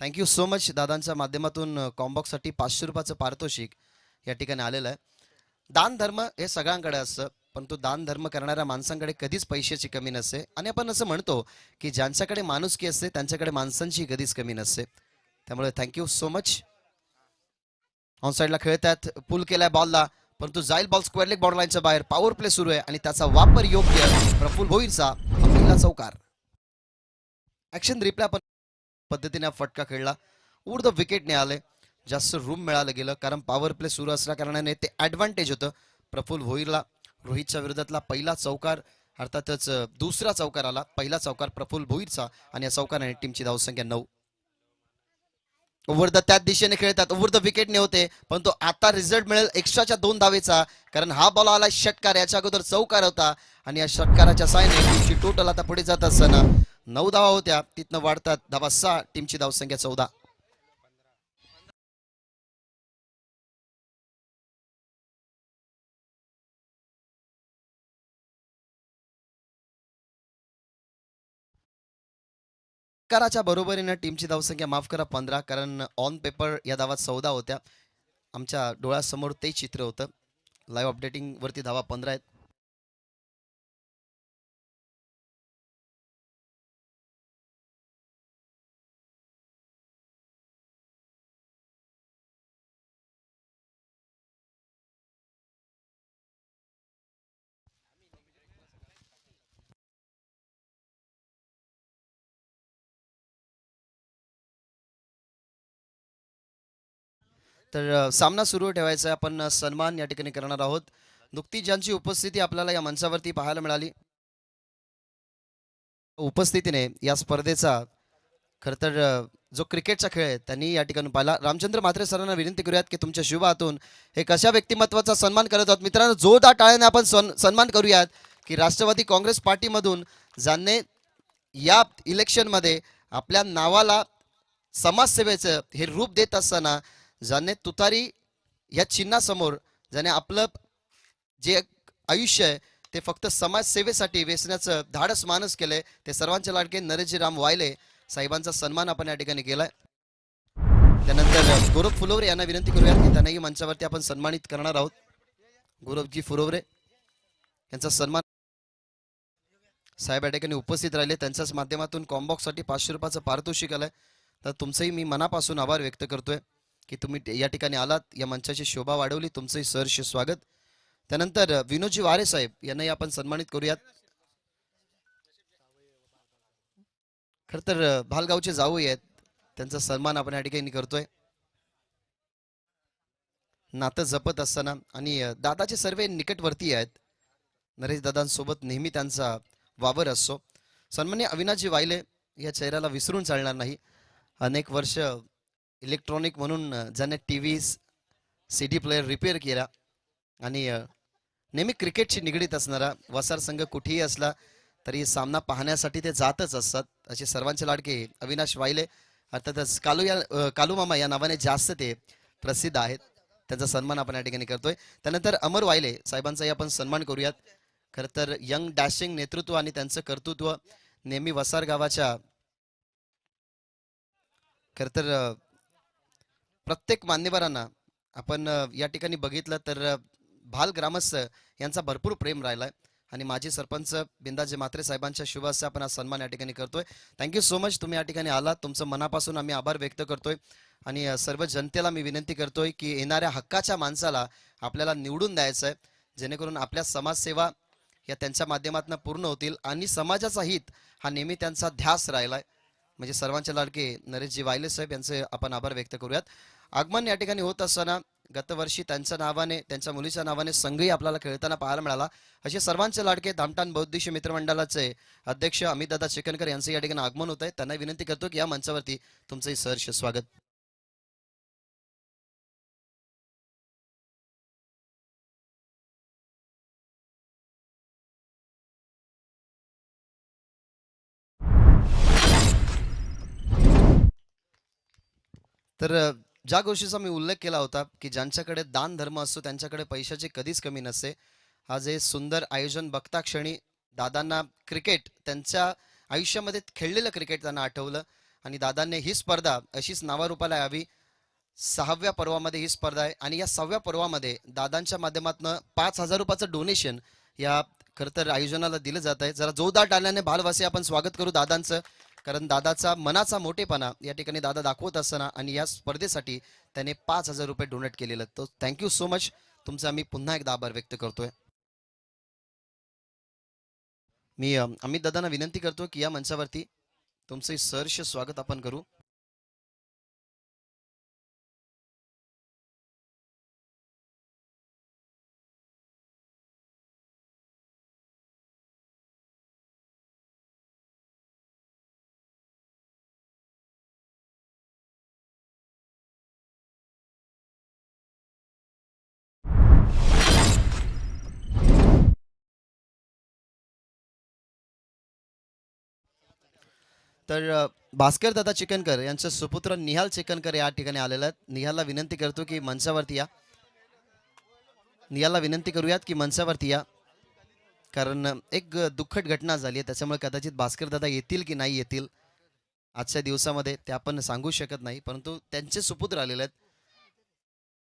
Speaker 2: Thank you so much. दादांच्या माध्यमातून कॉम्बॉक्ससाठी 500 रुपयाचं पारितोषिक या ठिकाणी आलेलं आहे. दान धर्म हे सगळ्यांकडे असतं, पण तो दान धर्म करणाऱ्या माणसांकडे कधीच पैशाची कमी नसते. आणि आपण असं म्हणतो की ज्यांच्याकडे माणुसकी असते त्यांच्याकडे माणसांची कधीच कमी नसते. त्यामुळे थँक्यू सो मच. ऑन साईडला खेळतात, पुल केलाय बॉलला, परंतु जाईल बॉल स्क्वेअर लेग बॉर्डर लाईनच्या बाहेर. पॉवर प्ले सुरू आहे आणि त्याचा वापर योग्य. प्रफुल्ल भोईरचा पहिला चौकार. ऍक्शन रिप्ले पद्धतीने फटका खेळला. द विकेटने आले. जास्त रूम मिळालं गेलं कारण पॉवर प्ले सुरू असल्या कारणाने ते ॲडव्हान्टेज होतं प्रफुल्ल भोईरला. रोहितच्या विरोधातला पहिला चौकार, अर्थातच दुसरा चौकार आला. पहिला चौकार प्रफुल्ल भोईरचा आणि या चौकाराने टीमची धावसंख्या 9. ओव्हर द त्याच दिशेने खेळतात. ओव्हर द विकेटने होते, परंतु आता रिझल्ट मिळेल एक्स्ट्राच्या 2 धावेचा, कारण हा बॉल आला षटकार. याच्या अगोदर चौकार होता आणि या षटकाराच्या साहाय्याने टीमची टोटल आता पुढे जात असताना 9 धावा होत्या, तिथनं वाढतात धावा 6. टीमची धावसंख्या 14. कराच्या बरोबरीने टीमची धावसंख्या माफ करा 15, कारण ऑन पेपर या धावा 14 होत्या. आमच्या डोळ्यासमोर ते चित्र होतं. लाईव्ह अपडेटिंग वरती धावा 15 आहेत. तर सामना सुरू ठेवायचा आहे. आपण सन्मान या ठिकाणी करणार आहोत. नुकतीच ज्यांची उपस्थिती आपल्याला या मंचावरती पाहायला मिळाली, उपस्थितीने या स्पर्धेचा खरं तर जो क्रिकेटचा खेळ आहे त्यांनी या ठिकाणी पाहिला. रामचंद्र म्हात्रे सरांना विनंती करूयात की तुमच्या शुभ हातून एक अशा व्यक्तिमत्वाचा सन्मान करत आहोत. मित्रांनो, जोरदार टाळ्याने आपण सन्मान करूयात की राष्ट्रवादी काँग्रेस पार्टीमधून ज्यांनी या इलेक्शनमध्ये आपल्या नावाला समाजसेवेचं हे रूप देत असताना ज्याने तुतारी या चिन्हासमोर ज्याने आपलं जे आयुष्य आहे ते फक्त समाजसेवेसाठी वेचण्याचं धाडस मानस केलंय, ते सर्वांचे लाडके नरेशजीराम वायले साहेबांचा सन्मान आपण या ठिकाणी केलाय. त्यानंतर गौरव फुलवरे यांना विनंती करूयात की त्यांनाही मंचावरती आपण सन्मानित करणार आहोत. गौरवजी फुलवरे यांचा सन्मान साहेब या ठिकाणी उपस्थित राहिले. त्यांच्याच माध्यमातून कॉम्बॉक्ससाठी 500 रुपयाचं पारितोषिक आलंय. तर तुमचंही मी मनापासून आभार व्यक्त करतोय की तुम्ही या ठिकाणी आलात, या मंचाची शोभा वाढवली. तुमचंही सहर्ष स्वागत. त्यानंतर विनोदजी वारे साहेब यांनाही आपण सन्मानित करूयात. खर तर भालगावचे जावई आहेत, त्यांचा सन्मान आपण या ठिकाणी करतोय. नातं जपत असताना आणि दादाचे सर्व निकटवर्ती आहेत. नरेश दादांसोबत नेहमी त्यांचा वावर असतो. सन्मान्य अविनाशजी वायले या चेहऱ्याला विसरून चालणार नाही. अनेक वर्ष इलेक्ट्रॉनिक म्हणून ज्याने टी CD प्लेअर रिपेअर केला आणि नेहमी क्रिकेटशी निगडीत असणारा वसार संघ कुठेही असला तरी सामना पाहण्यासाठी ते जातच असतात. असे सर्वांचे लाडके अविनाश वायले, अर्थातच कालू मामा या नावाने जास्त ते प्रसिद्ध आहेत. त्यांचा सन्मान आपण या ठिकाणी करतोय. त्यानंतर अमर वायले साहेबांचाही आपण सन्मान करूयात. खरं तर यंग डॅशिंग नेतृत्व आणि त्यांचं कर्तृत्व नेहमी वसार गावाच्या खरं तर प्रत्येक मान्यवरांना आपण या ठिकाणी बघितलं तर भाल ग्रामस्थ यांचा भरपूर प्रेम राहिलाय आणि माजी सरपंच बिंदाजी म्हात्रे साहेबांच्या शुभ हस्ते आपण हा सन्मान या ठिकाणी करतोय. थँक्यू सो मच, तुम्ही या ठिकाणी आलात. तुमचं मनापासून आम्ही आभार व्यक्त करतोय आणि सर्व जनतेला मी विनंती करतोय की येणाऱ्या हक्काच्या माणसाला आपल्याला निवडून द्यायचं आहे, जेणेकरून आपल्या समाजसेवा या त्यांच्या माध्यमातून पूर्ण होतील आणि समाजाचा हित हा नेहमी त्यांचा ध्यास राहिलाय. म्हणजे सर्वांचे लाडके नरेशजी वायले साहेब यांचे आपण आभार व्यक्त करूयात. आगमन या ठिकाणी होत असताना गतवर्षी त्यांच्या नावाने, त्यांच्या मुलीच्या नावाने संघही आपल्याला खेळताना पाहायला मिळाला. असे सर्वांचे लाडके धामठाण बौद्धिश मित्रमंडळाचे अध्यक्ष अमितदादा चिकनकर यांचं या ठिकाणी आगमन होत आहे. त्यांना विनंती करतो की या मंचावरती तुमचंही सहर्ष स्वागत. तर ज्या गोष्टीचा मी उल्लेख केला होता की ज्यांच्याकडे दान धर्म असतो त्यांच्याकडे पैशाची कधीच कमी नसते. आज हे सुंदर आयोजन बघता क्षणी दादांना क्रिकेट, त्यांच्या आयुष्यामध्ये खेळलेलं क्रिकेट त्यांना आठवलं आणि दादांनी ही स्पर्धा अशीच नावारूपाला यावी. 6व्या पर्वामध्ये ही स्पर्धा आहे आणि या 6व्या पर्वामध्ये दादांच्या माध्यमातून 5,000 रुपयाचं डोनेशन या खरं तर आयोजनाला दिलं जात आहे. जरा जोरदार टाळ्याने भालवासी आपण स्वागत करू दादांचं, कारण दादाचा मनाचा मोठेपणा या ठिकाणी दादा दाखवत असताना आणि या स्पर्धेसाठी त्याने 5,000 रुपये डोनेट केलेलं. तर थँक्यू सो मच, तुमचा आम्ही पुन्हा एकदा आभार व्यक्त करतोय. मी अमित दादांना विनंती करतो की या मंचावरती तुमचं सहर्ष स्वागत आपण करू. तर भास्कर दादा चिकनकर यांचे सुपुत्र निहाल चिकनकर या ठिकाणी आलेले आहेत. निहालला विनंती करतो की मंचावरती या. निहालला विनंती करूयात की मंचावरती या, कारण एक दुःखद घटना झाली आहे, त्याच्यामुळे कदाचित भास्कर दादा येतील की नाही येतील आजच्या दिवसामध्ये ते आपण सांगू शकत नाही, परंतु त्यांचे सुपुत्र आलेले आहेत.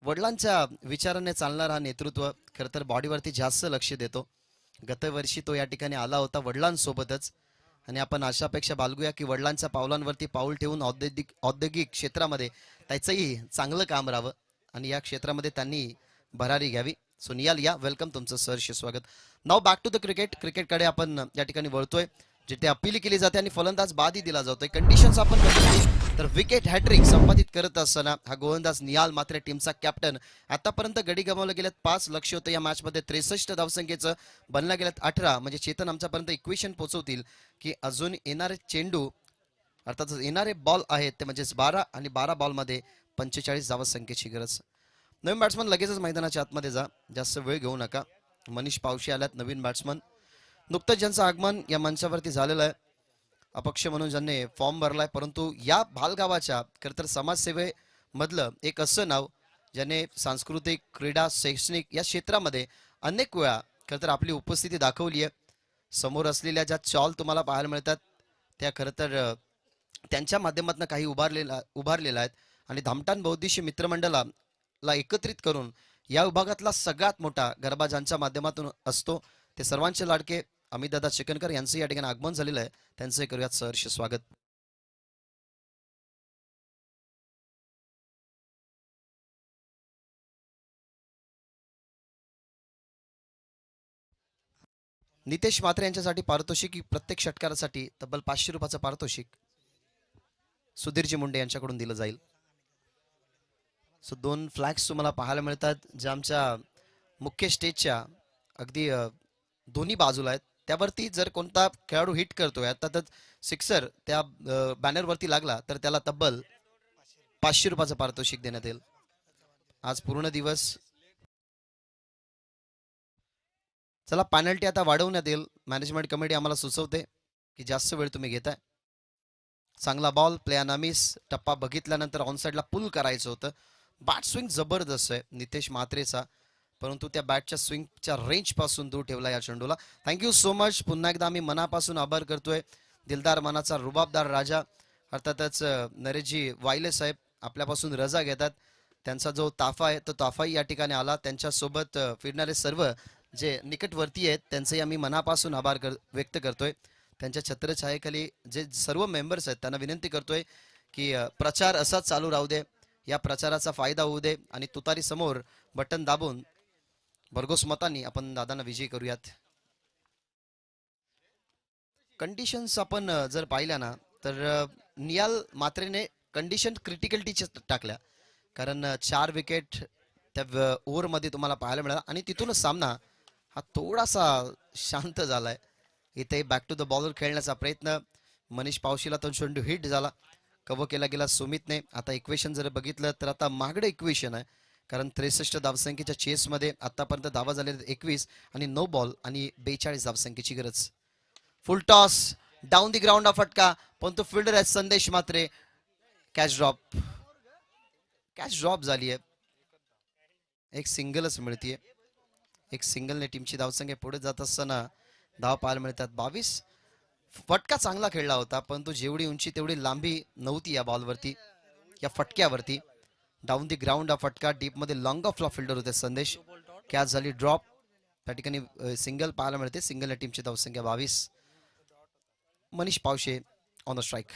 Speaker 2: वडिलांच्या विचाराने चालणारा हा नेतृत्व खरं तर बॉडीवरती जास्त लक्ष देतो. गतवर्षी तो या ठिकाणी आला होता वडिलांसोबतच, आणि आपण अशा अपेक्षा बाळगूया की वडिलांच्या पावलांवरती पाऊल ठेवून औद्योगिक क्षेत्रामध्ये त्याचंही चांगलं काम राहावं आणि या क्षेत्रामध्ये त्यांनी भरारी घ्यावी. सो नियाल, या वेलकम, तुमचं सहर्ष स्वागत. नाव बॅक टू द क्रिकेटकडे आपण या ठिकाणी वळतोय, जिथे अपील केली जाते आणि फलंदाज बादही दिला जातोय. कंडिशन्स आपण बघितली तर विकेट हॅट्रिक संपादित करत असताना हा गोलंदाज नियाल मात्रे टीमचा कॅप्टन. आतापर्यंत गडी गमावले गेलेत 5. लक्ष होतं या मॅचमध्ये 63 धावसंख्येचं, बनला गेल्यात 18. म्हणजे चेतन आमच्यापर्यंत इक्वेशन पोहोचवतील की अजून येणारे चेंडू अर्थात येणारे बॉल आहेत ते म्हणजेच 12 आणि 12 बॉलमध्ये 45 धावसंख्येची गरज. नवीन बॅट्समन लगेचच मैदानाच्या आतमध्ये जा, जास्त वेळ घेऊ नका. मनीष पावशी आल्यात नवीन बॅट्समन. नुकतंच ज्यांचं आगमन या मंचावरती झालेलं आहे, अपक्ष म्हणून ज्यांनी फॉर्म भरलाय, परंतु या भालगावाच्या खरं तर समाजसेवेमधलं एक असं नाव ज्याने सांस्कृतिक, क्रीडा, शैक्षणिक या क्षेत्रामध्ये अनेक वेळा खरं तर आपली उपस्थिती दाखवली आहे. समोर असलेल्या ज्या चॉल तुम्हाला पाहायला मिळतात त्या खरं तर त्यांच्या माध्यमातून काही उभारलेल्या आहेत आणि धामटान बौद्धिशी मित्रमंडळाला एकत्रित करून या विभागातला सगळ्यात मोठा गरबा ज्यांच्या माध्यमातून असतो ते सर्वांचे लाडके अमितदादा चिकनकर यांचं या ठिकाणी आगमन झालेलं आहे. त्यांचं करूयात सहर्ष स्वागत. नितेश मात्रे यांच्यासाठी पारितोषिक, प्रत्येक षटकारासाठी तब्बल 500 रुपयाचं पारितोषिक सुधीरजी मुंडे यांच्याकडून दिलं जाईल. सो 2 फ्लॅग्स तुम्हाला पाहायला मिळतात ज्या आमच्या मुख्य स्टेजच्या अगदी दोन्ही बाजूला आहेत. त्यावरती जर कोणता खेळाडू हिट करतोय अर्थातच सिक्सर त्या बॅनरवरती लागला तर त्याला तब्बल 500 रुपयाचं पारितोषिक देण्यात येईल. आज पूर्ण दिवस. चला, पॅनल्टी आता वाढवण्यात येईल. मॅनेजमेंट कमिटी आम्हाला सुचवते की जास्त वेळ तुम्ही घेताय. चांगला बॉल, प्ले अनामिस, टप्पा बघितल्यानंतर ऑन साईडला पुल करायचं होतं. बॅट स्विंग जबरदस्त आहे नितेश मात्रेचा, परंतु त्या बॅटच्या स्विंगच्या रेंज पासून दूर ठेवला या चेंडूला. Thank you so much. पुन्हा एकदा आम्ही मनापासून आभार करतोय. दिलदार मनाचा रुबाबदार राजा अर्थातच नरेशजी वायले साहेब आपल्यापासून रजा घेतात. त्यांचा जो ताफा आहे तो ताफाही या ठिकाणी आला. त्यांच्यासोबत फिरणारे सर्व जे निकटवर्ती आहेत त्यांचे आम्ही मनापासून आभार व्यक्त करतोय. त्यांच्या छत्रछायेखाली जे सर्व मेंबर्स आहेत त्यांना विनंती करतोय की प्रचार असाच चालू राहू दे, या प्रचाराचा फायदा होऊ दे आणि तुतारी समोर बटन दाबून भरघोस मतांनी आपण दादांना विजयी करूयात. कंडिशन्स आपण जर पाहिल्या ना तर नियाल मात्रेने कंडिशन क्रिटिकलिटीच्या टाकल्या, कारण 4 विकेट त्या ओव्हरमध्ये तुम्हाला पाहायला मिळाला आणि तिथूनच सामना हा थोडासा शांत झालाय. इथे बॅक टू द बॉलर खेळण्याचा प्रयत्न, मनीष पावशीला तो चेंडू हिट झाला, कव्हर केला गेला सुमितने. आता इक्वेशन जर बघितलं तर आता मागडे इक्वेशन आहे, कारण 63 धावसंख्येच्या चेसमध्ये आतापर्यंत धावा झाले 21 आणि 9 बॉल आणि 42 धावसंख्येची गरज. फुल टॉस डाऊन दी ग्राउंड हा फटका, पण तो फिल्डर आहे संदेश मात्रे. कॅच ड्रॉप झाली आहे. एक सिंगलच मिळतीये. एक सिंगलने टीमची धावसंख्या पुढे जात असताना धाव पाहायला मिळतात 22. फटका चांगला खेळला होता, परंतु जेवढी उंची तेवढी लांबी नव्हती या बॉलवरती, या फटक्यावरती. डाऊन दी ग्राउंड हा फटका, डीप मध्ये लॉंग ऑफला फिल्डर होते संदेश. कॅच झाली ड्रॉप. त्या ठिकाणी सिंगल पाहायला मिळते. सिंगलने टीमची धावसंख्या 22. Manish Pawshe on the strike.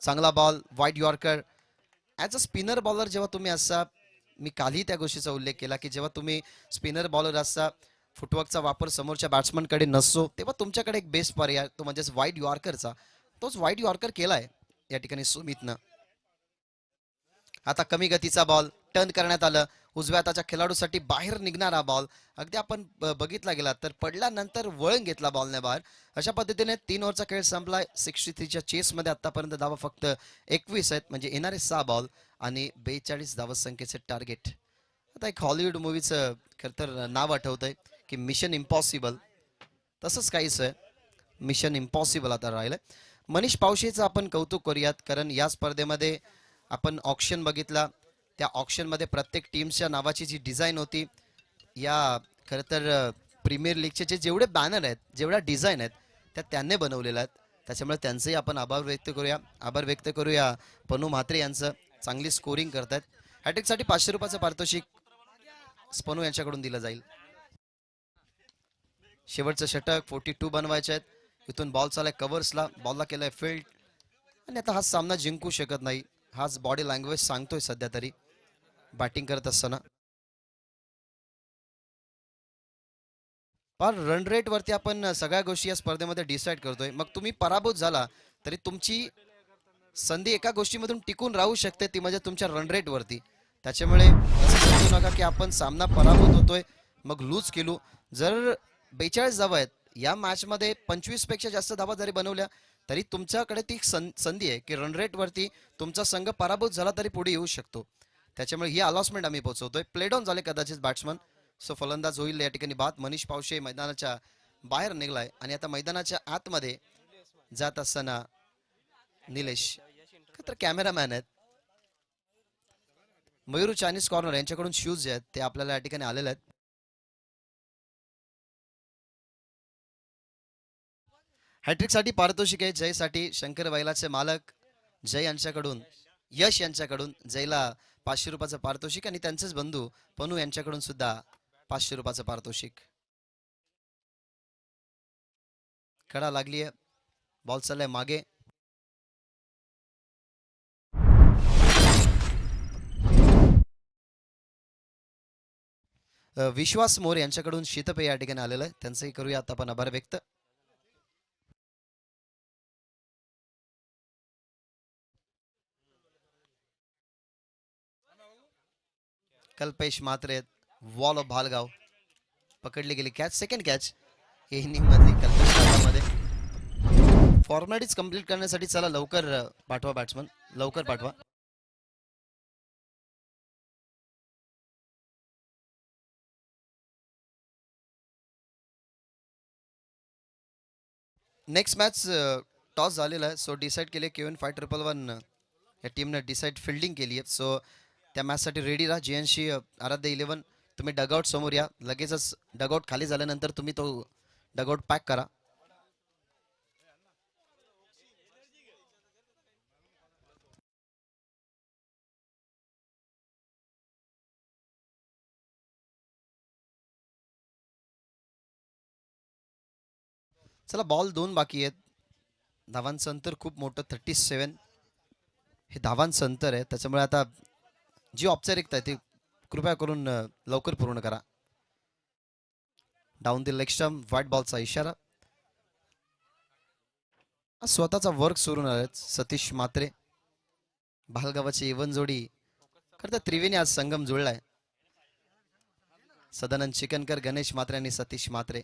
Speaker 2: चांगला ball, wide yorker. As a spinner bowler जेव्हा तुम्ही असा, मी कालही त्या गोष्टीचा उल्लेख केला की जेव्हा तुम्ही स्पिनर बॉलर असता, फुटवर्कचा वापर समोरच्या बॅट्समनकडे नसतो, तेव्हा तुमच्याकडे एक बेस्ट पर्याय तो म्हणजेच वाईड यॉर्करचा. तोच वाईड यॉर्कर केलाय या ठिकाणी सुमितनं. आता कमी गतीचा बॉल टर्न करण्यात आलं. उजव्या हाताच्या खेळाडूसाठी बाहेर निघणारा बॉल अगदी आपण बघितला गेला तर पडल्यानंतर वळण घेतला बॉलने बाहेर. अशा पद्धतीने 3 ओव्हरचा खेळ संपलाय. 63च्या चेसमध्ये आतापर्यंत धावा फक्त 21 आहेत, म्हणजे येणारे 6 बॉल आणि 42 धावसंख्येचे टार्गेट. आता एक हॉलिवूड मूवीचं खरं तर नाव आठवतंय की मिशन इम्पॉसिबल, तसंच काहीच आहे. मिशन इम्पॉसिबल आता राहिलंय. मनीष पावशेचं आपण कौतुक करूयात, कारण या स्पर्धेमध्ये आपण ऑक्शन बघितला. त्या ऑक्शनमध्ये प्रत्येक टीमच्या नावाची जी डिझाईन होती, या खरं तर प्रीमियर लीगचे जेवढे बॅनर आहेत, जेवढ्या डिझाईन आहेत त्या त्यांनी बनवलेल्या आहेत. त्याच्यामुळे त्यांचेही आपण आभार व्यक्त करूया पनू म्हात्रे यांचं, चांगली स्कोरिंग करतायत. हॅट्रिकसाठी 500 रुपयाचं पारितोषिक स्पनू यांच्याकडून दिलं जाईल. शेवटचं षटक 42 बनवायचे आहेत. इथून बॉल चाललाय कव्हर्सला, बॉलला केलाय फील्ड आणि आता हा सामना जिंकू शकत नाही, हाच बॉडी लँग्वेज सांगतोय सध्या तरी बॅटिंग करत असताना. पण रन रेट वरती आपण सगळ्या गोष्टी या स्पर्धेमध्ये डिसाईड करतोय. मग तुम्ही पराभूत झाला तरी तुमची संधी एका गोष्टीमधून टिकून राहू शकते, ती म्हणजे तुमच्या रन रेट वरती. त्याच्यामुळे असं समजू नका की आपण सामना पराभूत होतोय मग लूज केलो. जर 42 धावा आहेत या मॅच मध्ये, 25 पेक्षा जास्त धावा जरी बनवल्या तरी तुमच्याकडे ती संधी आहे की रन रेट वरती तुमचा संघ पराभूत झाला तरी पुढे येऊ शकतो. त्याच्यामुळे ही अलॉसमेंट आम्ही पोहोचवतोय. प्ले डाऊन झाले कदाचित बॅट्समन, सो फलंदाज होईल या ठिकाणी बाद. मनीष पावशे मैदानाच्या बाहेर निघलाय आणि आता मैदानाच्या आतमध्ये जात असताना निलेश तर कॅमेरामॅन आहेत मयूर चायनीज कॉर्नर, यांच्याकडून शूज जे आहेत ते आपल्याला या ठिकाणी आलेले आहेत. हॅट्रिकसाठी पारितोषिक आहे जयसाठी शंकर बैलाचे मालक जय यांच्याकडून, यश यांच्याकडून जयला 500 रुपयाचं पारितोषिक आणि त्यांचेच बंधू पनू यांच्याकडून सुद्धा 500 रुपयाचं पारितोषिक. कडा लागली आहे, बॉल चाललाय मागे. विश्वास मोरे यांच्याकडून शीतपेय या ठिकाणी आलेलं आहे, त्यांचंही करूया आता आपण आभार व्यक्त. कल्पेश म्हात्रे, वॉल ऑफ भालगाव, पकडली गेली कॅच, सेकंड कॅच इनिंग मध्ये कल्पेश मध्ये. फॉर्मॅलिटीज कंप्लीट करण्यासाठी चला लवकर पाठवा बॅट्समन, लवकर पाठवा. नेक्स्ट मॅच टॉस झालेला आहे, सो डिसाईड केले केविन 5111 या टीमने डिसाईड फिल्डिंग केली आहे. सो त्या मॅचसाठी रेडी राहा. जीएनशी आराध्य 11 तुम्ही डगआउट समोर या, लगेचच डगआउट खाली झाल्यानंतर तुम्ही तो डगआउट पॅक करा. चला बॉल 2 बाकी आहेत. धावांचं अंतर खूप मोठं 37 हे धावांचं अंतर आहे. त्याच्यामुळे आता जी औपचारिकता आहे ती कृपया करून लवकर पूर्ण करा. Down the leg stump, white बॉलचा इशारा. स्वतःचा वर्क सुरू आहेत सतीश म्हात्रे, भालगावाची इवन जोडी करता त्रिवेणी आज संगम जुळलाय. सदानंद चिकनकर, गणेश म्हात्रे आणि सतीश म्हात्रे.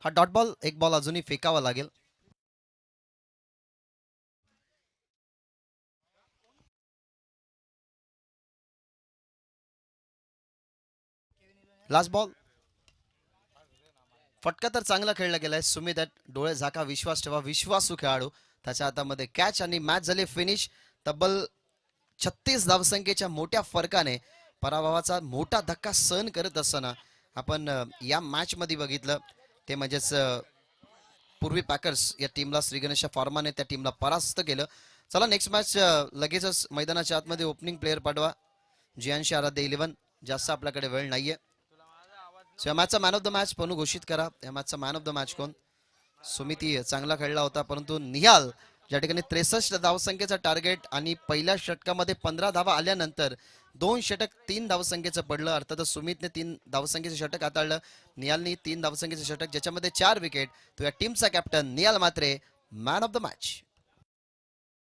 Speaker 2: हा डॉट बॉल, एक बॉल अजूनही फेकावा लागेल. लास्ट बॉल, फटका तर चांगला खेळला गेलाय. सुमित डोळे झाका, विश्वास ठेवा, विश्वासू खेळाडू. त्याच्या हातामध्ये कॅच आणि मॅच झाली फिनिश. तब्बल 36 धावसंख्येच्या मोठ्या फरकाने पराभवाचा मोठा धक्का सहन करत असताना आपण या मॅच मध्ये बघितलं ते म्हणजेच पूर्वी पॅकर्स या टीमला श्रीगणेश फॉर्माने त्या टीमला परास्त केलं. चला नेक्स्ट मॅच लगेचच मैदानाच्या आतमध्ये ओपनिंग प्लेअर पाठवा. जियांशी आराध्य 11, जास्त आपल्याकडे वेळ नाहीये. सो या मॅचचा man of the match Punhun घोषित करा. या मॅचचा मॅन ऑफ द मॅच कोण? सुमिती चांगला खेळला होता, परंतु निहाल ज्या ठिकाणी 63 धावसंख्येचा टार्गेट आणि पहिल्या षटकामध्ये 15 धावा आल्यानंतर 2 षटक 3 धावसंख्येचं पडलं. अर्थातच सुमितने 3 धावसंख्येचं षटक हाताळलं, निहालनी 3 धावसंख्येचं षटक, ज्याच्यामध्ये 4 विकेट. तो या टीमचा captain Nihal Mhatre, man of the match.